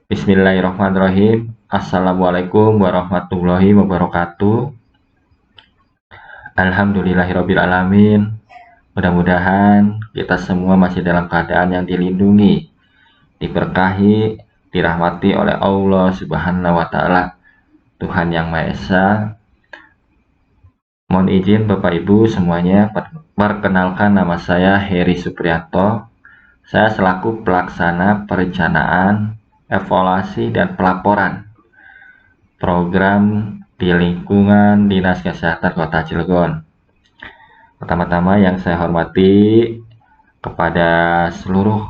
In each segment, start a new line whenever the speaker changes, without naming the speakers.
Bismillahirrahmanirrahim. Assalamualaikum warahmatullahi wabarakatuh. Alhamdulillahirabbil alamin. Mudah-mudahan kita semua masih dalam keadaan yang dilindungi, diberkahi, dirahmati oleh Allah Subhanahu wa taala, Tuhan yang Maha Esa. Mohon izin Bapak Ibu semuanya, perkenalkan nama saya Heri Supriyanto. Saya selaku pelaksana perencanaan, evaluasi dan pelaporan program di lingkungan Dinas Kesehatan Kota Cilegon. Pertama-tama yang saya hormati kepada seluruh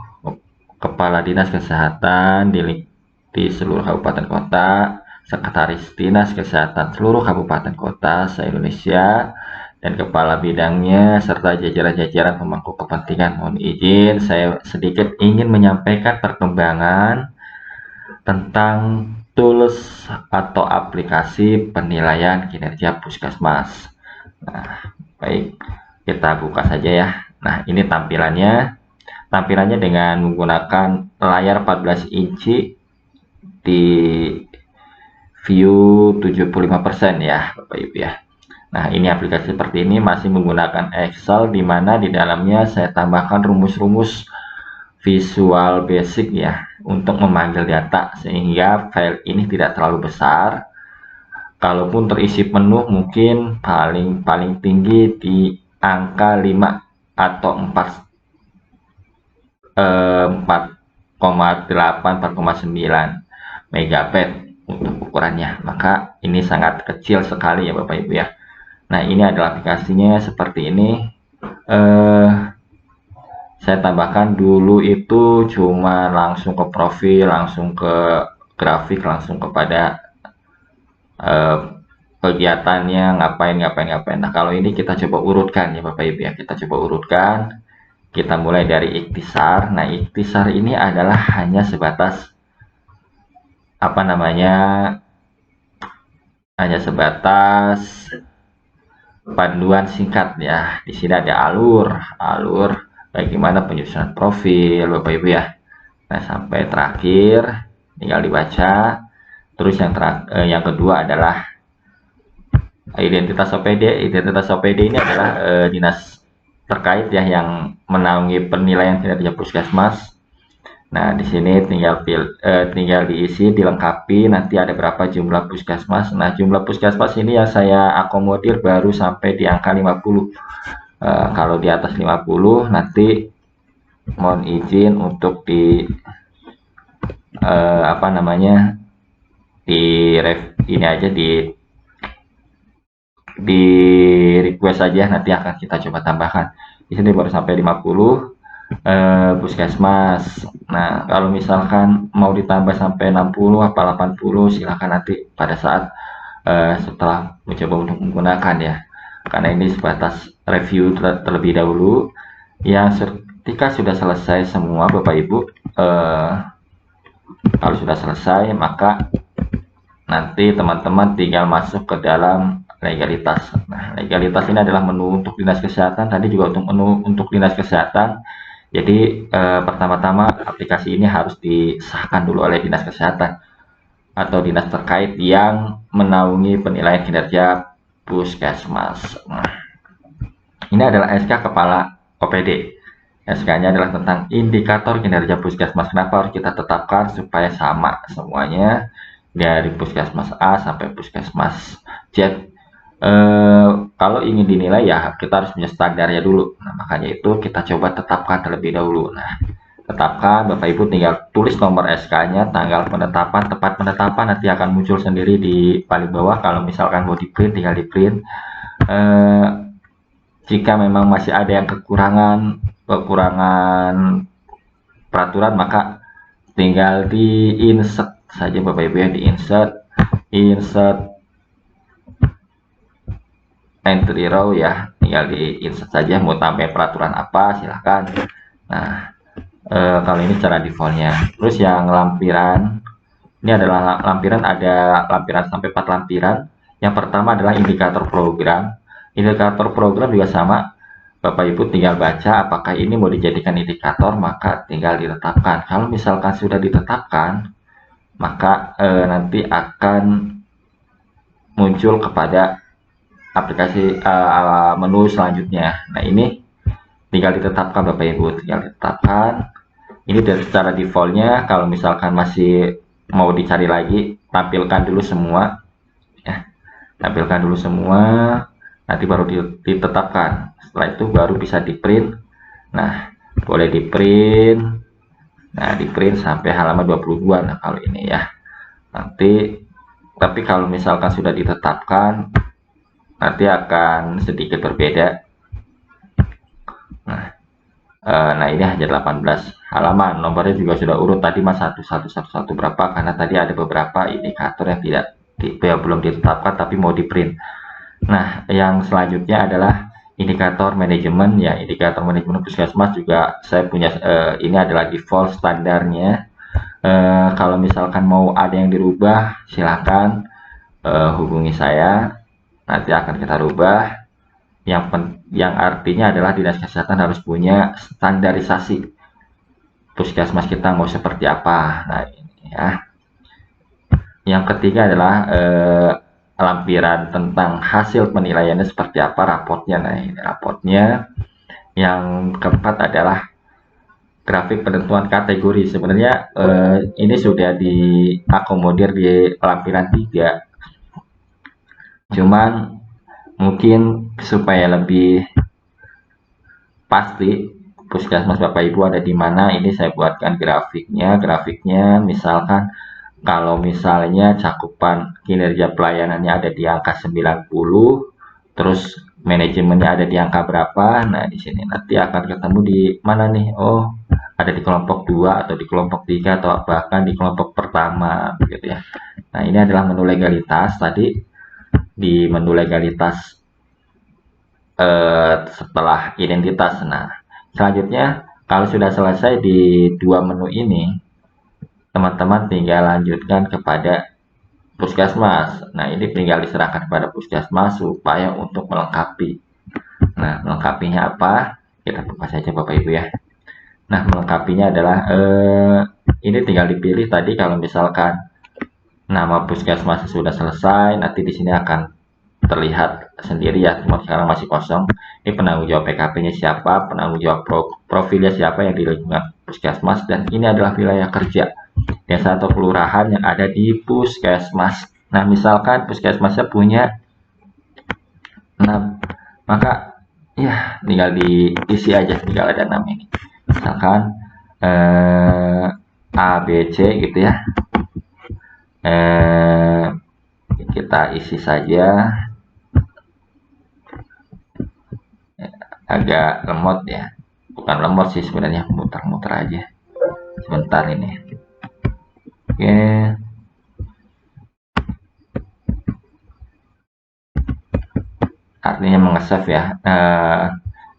kepala dinas kesehatan di seluruh kabupaten kota, sekretaris dinas kesehatan seluruh kabupaten kota se-Indonesia, dan kepala bidangnya serta jajaran-jajaran pemangku kepentingan. Mohon izin saya sedikit ingin menyampaikan perkembangan tentang tools atau aplikasi penilaian kinerja puskesmas. Nah, baik, kita buka saja ya. Nah, ini tampilannya dengan menggunakan layar 14 inci di view 75% ya Bapak Ibu ya. Nah, ini aplikasi seperti ini masih menggunakan Excel, di mana di dalamnya saya tambahkan rumus-rumus Visual Basic ya untuk memanggil data, sehingga file ini tidak terlalu besar. Kalaupun terisi penuh mungkin paling tinggi di angka 5 atau 4,9 megabyte untuk ukurannya, maka ini sangat kecil sekali ya Bapak Ibu ya. Nah, ini adalah aplikasinya seperti ini. Saya tambahkan dulu itu cuma langsung ke profil, langsung ke grafik, langsung kepada kegiatannya, ngapain. Nah, kalau ini kita coba urutkan ya Bapak Ibu ya, kita coba urutkan. Kita mulai dari ikhtisar. Nah, ikhtisar ini adalah hanya sebatas hanya sebatas panduan singkat ya. Di sini ada alur bagaimana penyusunan profil Bapak Ibu ya. Nah, sampai terakhir tinggal dibaca. Terus yang kedua adalah identitas OPD. Identitas OPD ini adalah dinas terkait ya yang menaungi penilaian kinerja puskesmas. Nah, di sini tinggal diisi, dilengkapi, nanti ada berapa jumlah puskesmas. Nah, jumlah puskesmas ini yang saya akomodir baru sampai di angka 50. Kalau di atas 50 nanti mohon izin untuk di request saja, nanti akan kita coba tambahkan. Di sini baru sampai 50 puskesmas. Nah, kalau misalkan mau ditambah sampai 60 apa 80, silakan nanti pada saat setelah mencoba untuk menggunakan ya, karena ini sebatas review terlebih dahulu. Yang ketika sudah selesai semua Bapak Ibu, kalau sudah selesai maka nanti teman-teman tinggal masuk ke dalam legalitas. Nah, legalitas ini adalah menu untuk dinas kesehatan, tadi juga untuk menu untuk dinas kesehatan. Jadi pertama-tama aplikasi ini harus disahkan dulu oleh dinas kesehatan atau dinas terkait yang menaungi penilaian kinerja puskesmas. Nah, ini adalah SK Kepala OPD. SK-nya adalah tentang indikator kinerja puskesmas. Kenapa harus kita tetapkan? Supaya sama semuanya dari puskesmas A sampai puskesmas Z. Kalau ingin dinilai ya kita harus punya standarnya dulu. Nah, makanya itu kita coba tetapkan terlebih dahulu. Nah, tetapkan, Bapak Ibu tinggal tulis nomor SK-nya, tanggal penetapan, tepat penetapan nanti akan muncul sendiri di paling bawah. Kalau misalkan mau di print, tinggal di print. Jika memang masih ada yang kekurangan peraturan, maka tinggal di insert saja Bapak Ibu ya, di insert entry row ya, tinggal di insert saja, mau tambah peraturan apa silahkan. Nah, kalau ini cara defaultnya. Terus yang lampiran, ini adalah lampiran, ada lampiran sampai 4 lampiran. Yang pertama adalah indikator program. Indikator program juga sama, Bapak Ibu tinggal baca apakah ini mau dijadikan indikator, maka tinggal ditetapkan. Kalau misalkan sudah ditetapkan, maka nanti akan muncul kepada aplikasi menu selanjutnya. Nah, ini tinggal ditetapkan Bapak Ibu, tinggal ditetapkan. Ini dari secara defaultnya, kalau misalkan masih mau dicari lagi, tampilkan dulu semua ya, tampilkan dulu semua, nanti baru ditetapkan. Setelah itu baru bisa di print. Nah, boleh di print. Nah, di print sampai halaman 22. Nah, kalau ini ya, nanti tapi kalau misalkan sudah ditetapkan, nanti akan sedikit berbeda. Nah, ini hanya 18 halaman, nomornya juga sudah urut tadi mas 1111 berapa, karena tadi ada beberapa indikator yang belum ditetapkan tapi mau di print. Nah, yang selanjutnya adalah indikator manajemen ya. Indikator manajemen puskesmas juga saya punya, ini adalah default standarnya. Kalau misalkan mau ada yang dirubah, silakan hubungi saya, nanti akan kita rubah. Yang artinya adalah dinas kesehatan harus punya standarisasi puskesmas kita mau seperti apa. Nah, ini ya. Yang ketiga adalah lampiran tentang hasil penilaiannya seperti apa, rapotnya. Nah, ini rapotnya. Yang keempat adalah grafik penentuan kategori. Sebenarnya ini sudah diakomodir di lampiran 3, cuman mungkin supaya lebih pasti puskesmas Bapak Ibu ada di mana, ini saya buatkan grafiknya misalkan kalau misalnya cakupan kinerja pelayanannya ada di angka 90, terus manajemennya ada di angka berapa. Nah, di sini nanti akan ketemu di mana nih, oh ada di kelompok 2 atau di kelompok 3 atau bahkan di kelompok pertama gitu ya. Nah, ini adalah menu legalitas. Tadi di menu legalitas setelah identitas. Nah, selanjutnya kalau sudah selesai di 2 menu ini, teman-teman tinggal lanjutkan kepada puskesmas. Nah, ini tinggal diserahkan kepada puskesmas supaya untuk melengkapi. Nah, melengkapinya apa? Kita buka saja Bapak Ibu ya. Nah, melengkapinya adalah ini tinggal dipilih tadi. Kalau misalkan nama puskesmas sudah selesai, nanti di sini akan terlihat sendiri ya, cuma sekarang masih kosong. Ini penanggung jawab PKP-nya siapa, penanggung jawab profilnya siapa yang di lingkungan puskesmas, dan ini adalah wilayah kerja desa atau kelurahan yang ada di puskesmas. Nah, misalkan puskesmasnya punya 6, maka ya tinggal diisi aja, tinggal ada 6 ini. Misalkan A, B, C gitu ya. Kita isi saja, agak lemot ya, bukan lemot sih sebenarnya, muter-muter aja sebentar ini. Oke, artinya mengesave ya.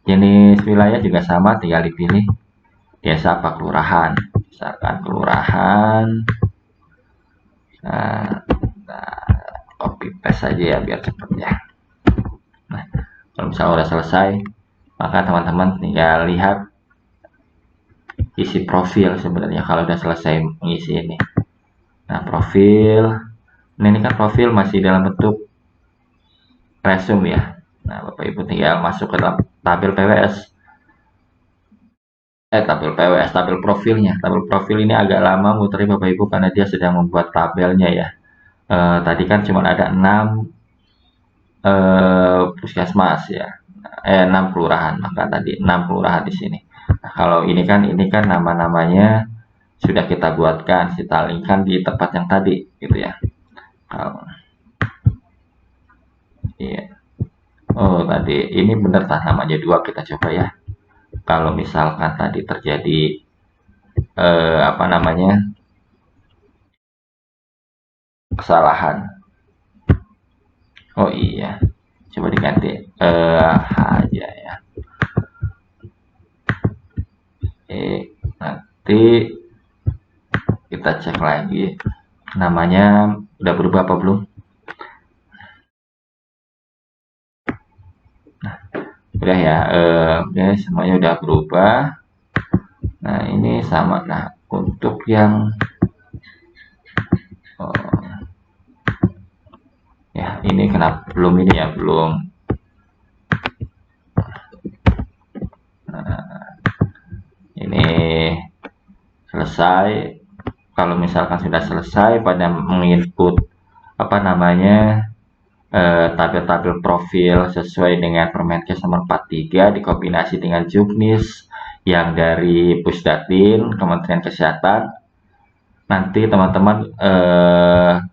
Jenis wilayah juga sama, tinggal dipilih desa apa kelurahan, misalkan kelurahan. Nah, copy paste saja ya biar cepet ya. Nah, kalau misalnya udah selesai, maka teman-teman tinggal lihat isi profil sebenarnya kalau udah selesai mengisi ini. Nah, profil, nah ini kan profil masih dalam bentuk resume ya. Nah, Bapak Ibu tinggal masuk ke dalam tabel PWS. Tabel profilnya. Tabel profil ini agak lama muternya Bapak Ibu karena dia sedang membuat tabelnya ya. Tadi kan cuma ada 6 puskesmas ya. 6 kelurahan, maka tadi 6 kelurahan di sini. Nah, kalau ini kan nama-namanya sudah kita buatkan, kita linkkan di tempat yang tadi gitu ya. Iya. Oh, tadi ini benar tak namanya 2, kita coba ya. Kalau misalkan tadi terjadi kesalahan, oh iya, coba diganti H aja ya. Nanti kita cek lagi namanya udah berubah apa belum. Nah, udah ya, oke, semuanya udah berubah. Nah, ini sama. Nah, untuk yang Oh, ya ini kenapa belum ini ya, belum. Nah, ini selesai. Kalau misalkan sudah selesai pada menginput apa namanya, tabel-tabel profil sesuai dengan Permenkes nomor 43 dikombinasi dengan Juknis yang dari Pusdatin Kementerian Kesehatan, nanti teman-teman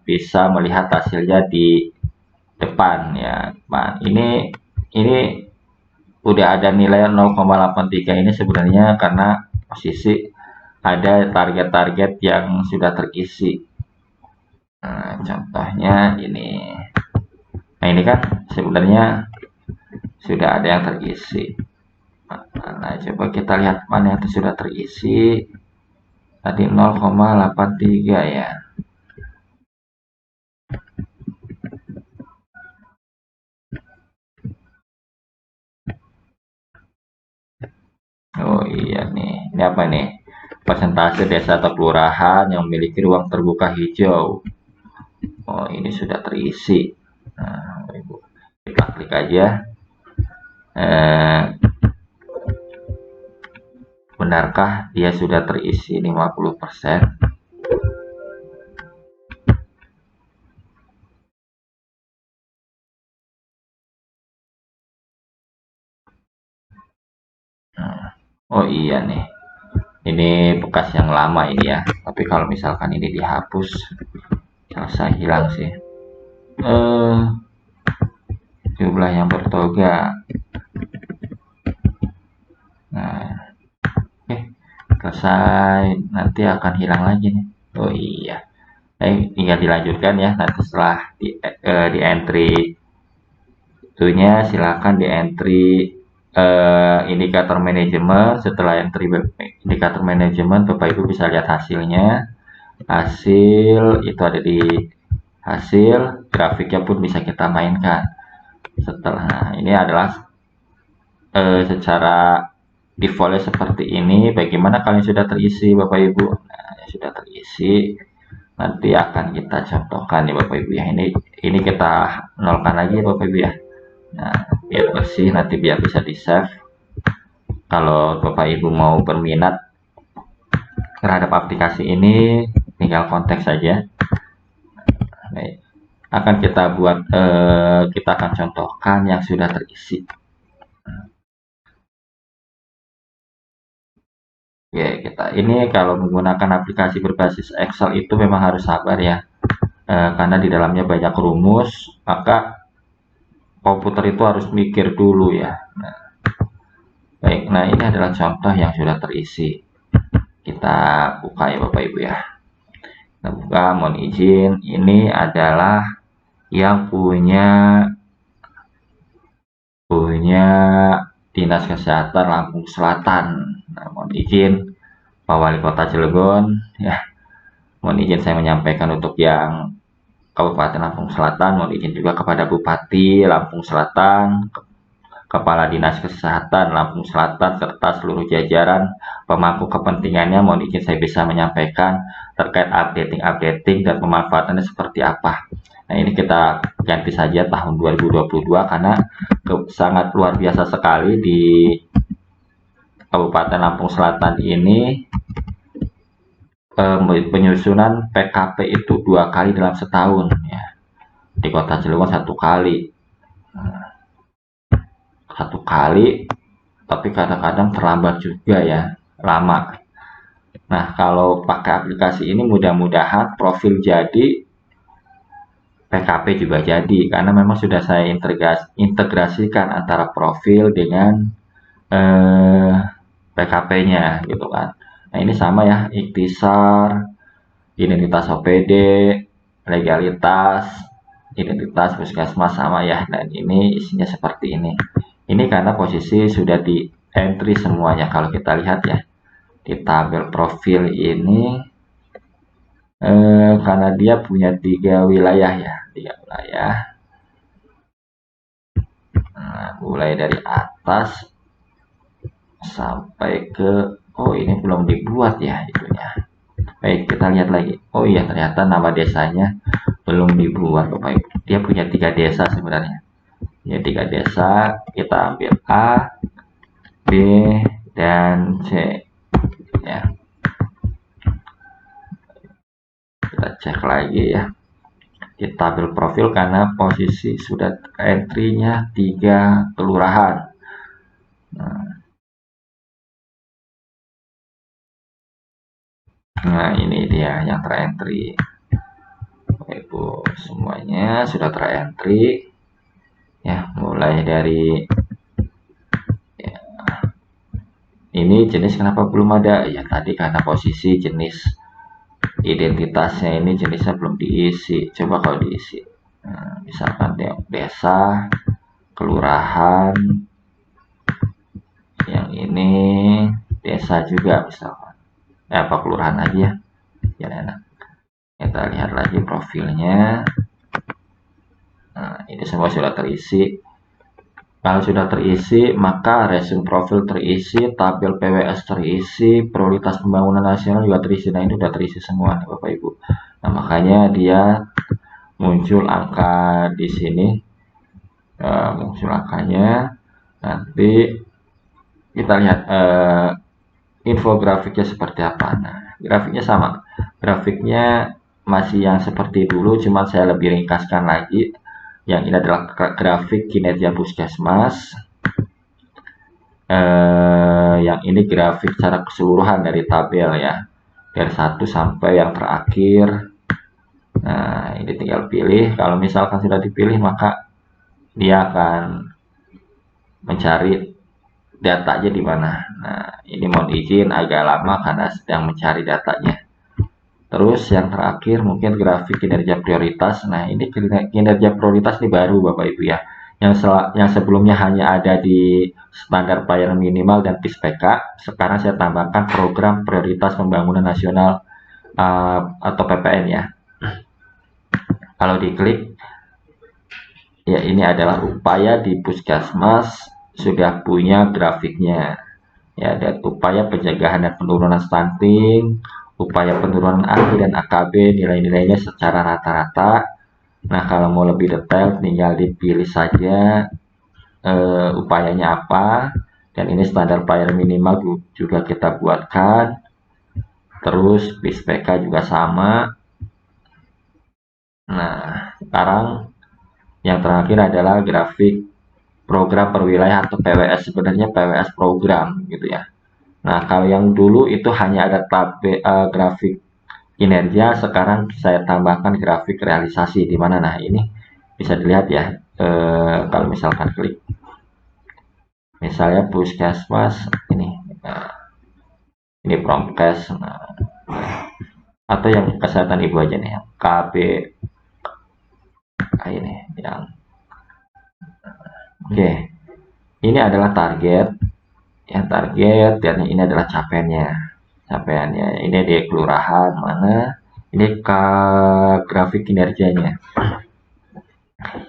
bisa melihat hasilnya di depan ya. Nah, ini udah ada nilai 0,83 ini sebenarnya karena posisi ada target-target yang sudah terisi. Nah, contohnya ini. Nah, ini kan sebenarnya sudah ada yang terisi. Nah, coba kita lihat mana yang sudah terisi. Tadi 0,83 ya. Oh iya nih, ini apa nih? Persentase desa atau kelurahan yang memiliki ruang terbuka hijau. Oh, ini sudah terisi. Nah, Ibu, kita klik aja. Eh, benarkah dia sudah terisi 50%? Oh iya nih, ini bekas yang lama ini ya. Tapi kalau misalkan ini dihapus, selesai hilang sih. Eh, jumlah yang bertoga. Nah, selesai. Nanti akan hilang lagi nih. Oh iya. Tinggal dilanjutkan ya. Nanti setelah di entry itunya, silakan di entry indikator manajemen. Setelah entry indikator manajemen, Bapak Ibu bisa lihat hasilnya. Hasil itu ada di hasil, grafiknya pun bisa kita mainkan. Setelah ini adalah secara defaultnya seperti ini. Bagaimana kalian sudah terisi Bapak Ibu? Nah, sudah terisi. Nanti akan kita contohkan ya Bapak Ibu ya. Ini kita nolkan lagi ya Bapak Ibu ya. Nah, biar bersih, nanti biar bisa di save. Kalau Bapak Ibu mau berminat terhadap aplikasi ini, tinggal kontak saja. Baik. Akan kita buat, kita akan contohkan yang sudah terisi. Oke, kita ini kalau menggunakan aplikasi berbasis Excel itu memang harus sabar ya, karena di dalamnya banyak rumus, maka komputer itu harus mikir dulu ya. Nah, baik, nah ini adalah contoh yang sudah terisi. Kita buka ya Bapak Ibu ya. Kita buka, mohon izin, ini adalah yang punya Dinas Kesehatan Lampung Selatan. Nah, mohon izin Pak Wali Kota Cilegon ya. Mohon izin saya menyampaikan untuk yang Kabupaten Lampung Selatan, mohon izin juga kepada Bupati Lampung Selatan, Kepala Dinas Kesehatan Lampung Selatan, serta seluruh jajaran pemangku kepentingannya. Mohon izin saya bisa menyampaikan terkait updating dan pemanfaatannya seperti apa. Nah, ini kita ganti saja tahun 2022 karena sangat luar biasa sekali di Kabupaten Lampung Selatan ini penyusunan PKP itu 2 kali dalam setahun ya. Di Kota Cilegon 1 kali. 1 kali, tapi kadang-kadang terlambat juga ya, lama. Nah, kalau pakai aplikasi ini mudah-mudahan profil jadi, PKP juga jadi, karena memang sudah saya integrasikan antara profil dengan PKP-nya gitu kan. Nah, ini sama ya, ikhtisar, identitas OPD, legalitas, identitas puskesmas sama ya. Dan ini isinya seperti ini. Ini karena posisi sudah di entry semuanya. Kalau kita lihat ya di tabel profil ini, karena dia punya 3 wilayah ya, 3 wilayah. Nah, mulai dari atas sampai ke, oh ini belum dibuat ya itunya. Baik, kita lihat lagi. Oh iya, ternyata nama desanya belum dibuat Bapak Ibu. Dia punya 3 desa sebenarnya. Ya, 3 desa. Kita ambil A, B, dan C. Ya, kita cek lagi ya. Di tabel profil karena posisi sudah entry-nya 3 kelurahan. Nah, ini dia yang terentry. Bapak Ibu, semuanya sudah terentry. Ya, mulai dari ya, ini jenis kenapa belum ada? Ya tadi karena posisi jenis identitasnya ini jenisnya belum diisi. Coba kalau diisi. Nah, misalkan desa, kelurahan, yang ini desa juga misalkan. Apa kelurahan aja ya. Ya enak. Kita lihat lagi profilnya. Nah, ini semua sudah terisi. Kalau sudah terisi, maka resume profil terisi, tabel PWS terisi, prioritas pembangunan nasional juga terisi. Nah, ini sudah terisi semua nih Bapak Ibu. Nah, makanya dia muncul angka di sini. Muncul angkanya. Nanti kita lihat infografiknya seperti apa. Nah, grafiknya sama. Grafiknya masih yang seperti dulu, cuma saya lebih ringkaskan lagi. Yang ini adalah grafik kinerja puskesmas. Yang ini grafik secara keseluruhan dari tabel ya, dari 1 sampai yang terakhir. Nah, ini tinggal pilih. Kalau misalkan sudah dipilih, maka dia akan mencari datanya di mana. Nah, ini mohon izin agak lama karena sedang mencari datanya. Terus yang terakhir mungkin grafik kinerja prioritas. Nah, ini kinerja prioritas ini baru Bapak Ibu ya. Yang sebelumnya hanya ada di standar pelayanan minimal dan PISPK. Sekarang saya tambahkan program prioritas pembangunan nasional atau PPN ya. Kalau diklik, ya ini adalah upaya di puskesmas sudah punya grafiknya. Ya, dan upaya pencegahan dan penurunan stunting, upaya penurunan AKI dan AKB, nilai-nilainya secara rata-rata. Nah, kalau mau lebih detail, tinggal dipilih saja upayanya apa. Dan ini standar pelayanan minimal juga kita buatkan. Terus PISPK juga sama. Nah, sekarang yang terakhir adalah grafik program perwilayah atau PWS. Sebenarnya PWS program gitu ya. Nah, kalau yang dulu itu hanya ada grafik kinerja, sekarang saya tambahkan grafik realisasi di mana. Nah, ini bisa dilihat ya. Kalau misalkan klik, misalnya puskesmas ini, ini promkes, atau yang kesehatan ibu aja nih, yang KB ini yang oke. Ini adalah target. Yang target dan ini adalah capaiannya. Ini di kelurahan mana, ini ke grafik kinerjanya.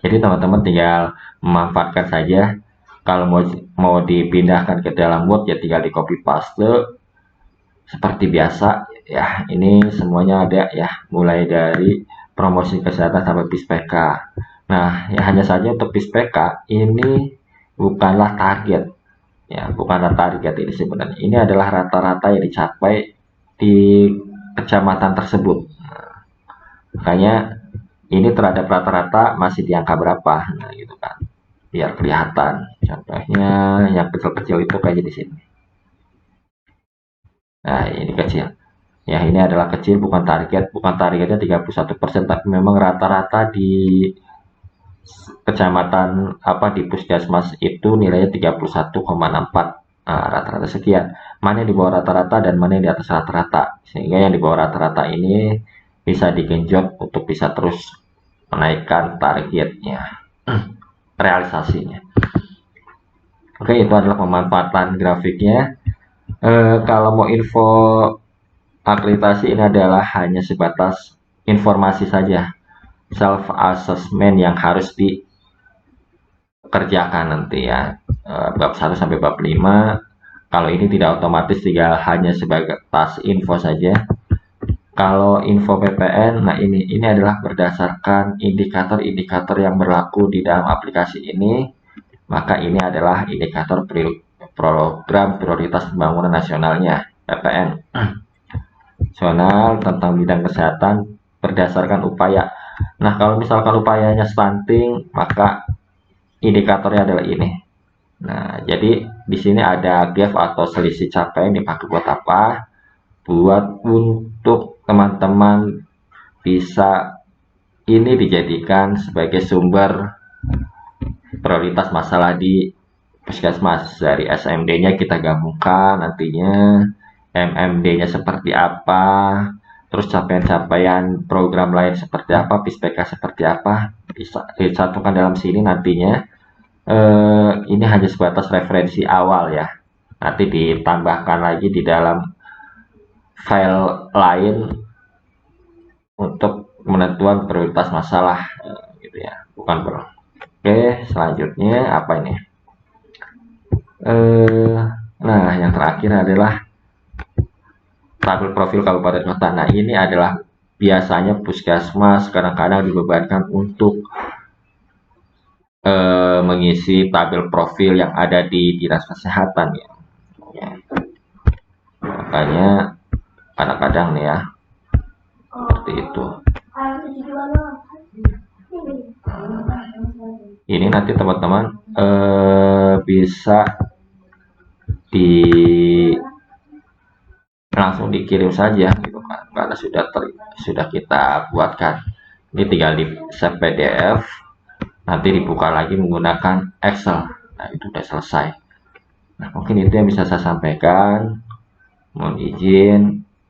Jadi teman-teman tinggal memanfaatkan saja. Kalau mau dipindahkan ke dalam Word ya tinggal di copy paste seperti biasa ya. Ini semuanya ada ya, mulai dari promosi kesehatan sampai PISPK. Nah, ya hanya saja untuk PISPK ini bukanlah target. Ya, bukanlah target ini sebenarnya. Ini adalah rata-rata yang dicapai di kecamatan tersebut. Nah, makanya ini terhadap rata-rata masih di angka berapa, nah gitu kan, biar kelihatan. Contohnya yang kecil-kecil itu kayak di sini. Nah, ini kecil. Ya, ini adalah kecil, bukan targetnya 31%, tapi memang rata-rata di kecamatan di puskesmas itu nilainya 31,64. Nah, rata-rata sekian. Mana yang di bawah rata-rata dan mana yang di atas rata-rata. Sehingga yang di bawah rata-rata ini bisa digenjot untuk bisa terus menaikkan targetnya, realisasinya. Oke, itu adalah pemanfaatan grafiknya. Kalau mau info akreditasi ini adalah hanya sebatas informasi saja, self assessment yang harus dikerjakan nanti ya, bab 1 sampai bab 5. Kalau ini tidak otomatis, tinggal hanya sebagai tas info saja. Kalau info PPN, nah ini adalah berdasarkan indikator-indikator yang berlaku di dalam aplikasi ini, maka ini adalah indikator program prioritas pembangunan nasionalnya, PPN. Nasional tentang bidang kesehatan berdasarkan upaya. Nah, kalau misalkan upayanya stunting, maka indikatornya adalah ini. Nah, jadi di sini ada gap atau selisih capaian dipakai buat apa? Buat untuk teman-teman bisa ini dijadikan sebagai sumber prioritas masalah di puskesmas. Dari SMD-nya kita gabungkan nantinya, MMD-nya seperti apa, terus capaian-capaian program lain seperti apa, PISPK seperti apa, bisa disatukan dalam sini nantinya. Ini hanya sebatas referensi awal ya. Nanti ditambahkan lagi di dalam file lain untuk penentuan prioritas masalah gitu ya, bukan bro. Oke, selanjutnya apa ini? Nah, yang terakhir adalah tabel profil kabupaten kota. Nah, ini adalah biasanya puskesmas kadang-kadang dibebankan untuk mengisi tabel profil yang ada di dinas kesehatan ya. Makanya kadang-kadang nih ya seperti itu. Ini nanti teman-teman bisa langsung dikirim saja gitu kan, karena sudah kita buatkan. Ini tinggal di save PDF, nanti dibuka lagi menggunakan Excel. Nah, itu udah selesai. Nah, mungkin itu yang bisa saya sampaikan. Mohon izin,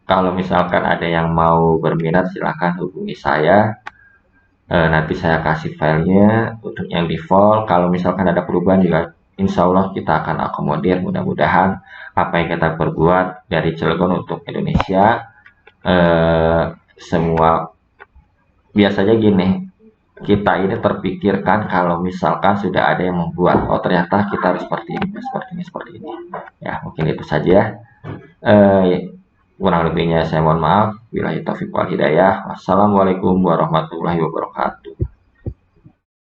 kalau misalkan ada yang mau berminat silahkan hubungi saya. Nanti saya kasih filenya untuk yang default. Kalau misalkan ada perubahan juga insya Allah kita akan akomodir. Mudah-mudahan apa yang kita perbuat dari Cilegon untuk Indonesia, semua biasanya gini, kita ini terpikirkan kalau misalkan sudah ada yang membuat, oh ternyata kita harus seperti ini, seperti ini, seperti ini. Ya mungkin itu saja. Kurang lebihnya saya mohon maaf. Billahi taufiq wal hidayah. Wassalamualaikum warahmatullahi wabarakatuh.